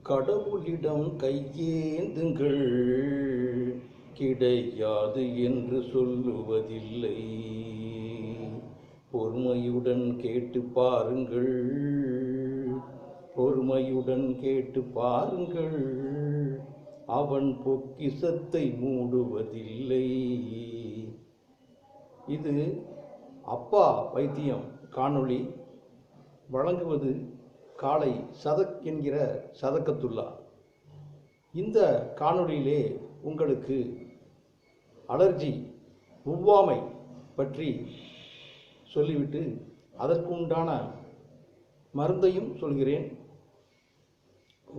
கடவுளிடம் கையேந்துங்கள், கிடையாது என்று சொல்லுவதில்லை. பொறுமையுடன் கேட்டு பாருங்கள், பொறுமையுடன் கேட்டு பாருங்கள், அவன் பொக்கிஷத்தை மூடுவதில்லை. இது அப்பா வைத்தியம் காணொளி. வழங்குவது காலை சதக் என்கிற சதக்கத்துல்லா. இந்த காணொளியிலே உங்களுக்கு அலர்ஜி ஒவ்வாமை பற்றி சொல்லிவிட்டு அதற்கு உண்டான மருந்தையும் சொல்கிறேன்.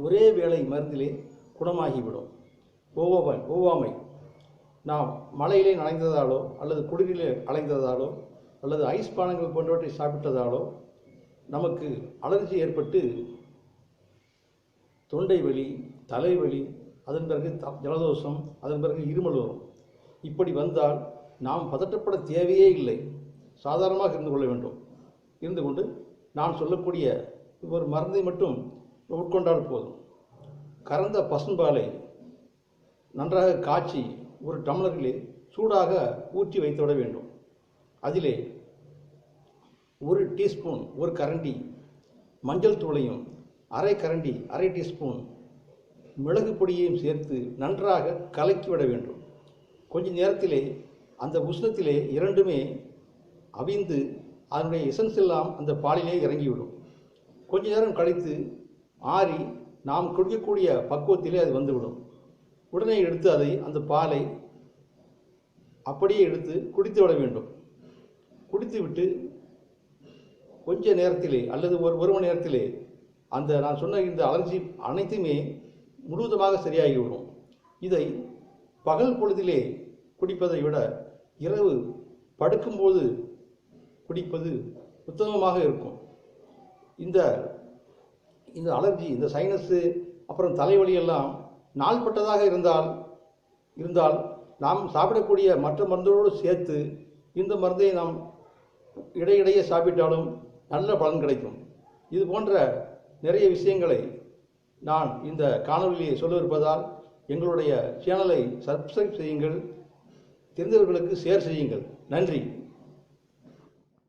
ஒரே வேளை மருந்திலே குணமாகிவிடும். ஒவ்வாமை நாம் மழையிலே நனைந்ததாலோ அல்லது குளிரிலே அலைந்ததாலோ அல்லது ஐஸ் பானங்கள் போன்றவற்றை சாப்பிட்டதாலோ நமக்கு அலர்ஜி ஏற்பட்டு தொண்டை வலி, தலைவலி, அதன் பிறகு ஜலதோஷம், அதன் பிறகு இருமல் வரும். இப்படி வந்தால் நாம் பதட்டப்பட தேவையே இல்லை. சாதாரணமாக இருந்து கொள்ள வேண்டும். இருந்து கொண்டு நான் சொல்லக்கூடிய ஒரு மருந்தை மட்டும் உட்கொண்டால் போதும். கறந்த பசும்பாலை நன்றாக காய்ச்சி ஒரு டம்ளரிலே சூடாக ஊற்றி வைத்துவிட வேண்டும். அதிலே ஒரு டீஸ்பூன், ஒரு கரண்டி மஞ்சள் தூளையும் அரை டீஸ்பூன் மிளகு பொடியையும் சேர்த்து நன்றாக கலக்கிவிட வேண்டும். கொஞ்ச நேரத்திலே அந்த உஷ்ணத்திலே இரண்டுமே அவிந்து அதனுடைய எசன்ஸ் எல்லாம் அந்த பாலிலே இறங்கிவிடும். கொஞ்ச நேரம் கழித்து ஆறி நாம் குடிக்கக்கூடிய பக்குவத்திலே அது வந்துவிடும். உடனே எடுத்து அதை அந்த பாலை அப்படியே எடுத்து குடித்து விட வேண்டும். குடித்துவிட்டு கொஞ்ச நேரத்திலே அல்லது ஒரு மணி நேரத்திலே அந்த நான் சொன்ன இந்த அலர்ஜி அனைத்துமே முழுவதுமாக சரியாகிவிடும். இதை பகல் பொழுதிலே குடிப்பதை விட இரவு படுக்கும்போது குடிப்பது உத்தமமாக இருக்கும். இந்த அலர்ஜி, இந்த சைனஸு, அப்புறம் தலைவலி எல்லாம் நாள்பட்டதாக இருந்தால் நாம் சாப்பிடக்கூடிய மற்ற மருந்தோடு சேர்த்து இந்த மருந்தை நாம் இடையிடையே சாப்பிட்டாலும் நல்ல பலன் கிடைக்கும். இது போன்ற நிறைய விஷயங்களை நான் இந்த காணொலியை சொல்லவிருப்பதால் எங்களுடைய சேனலை சப்ஸ்கிரைப் செய்யுங்கள், தெரிந்தவர்களுக்கு ஷேர் செய்யுங்கள். நன்றி.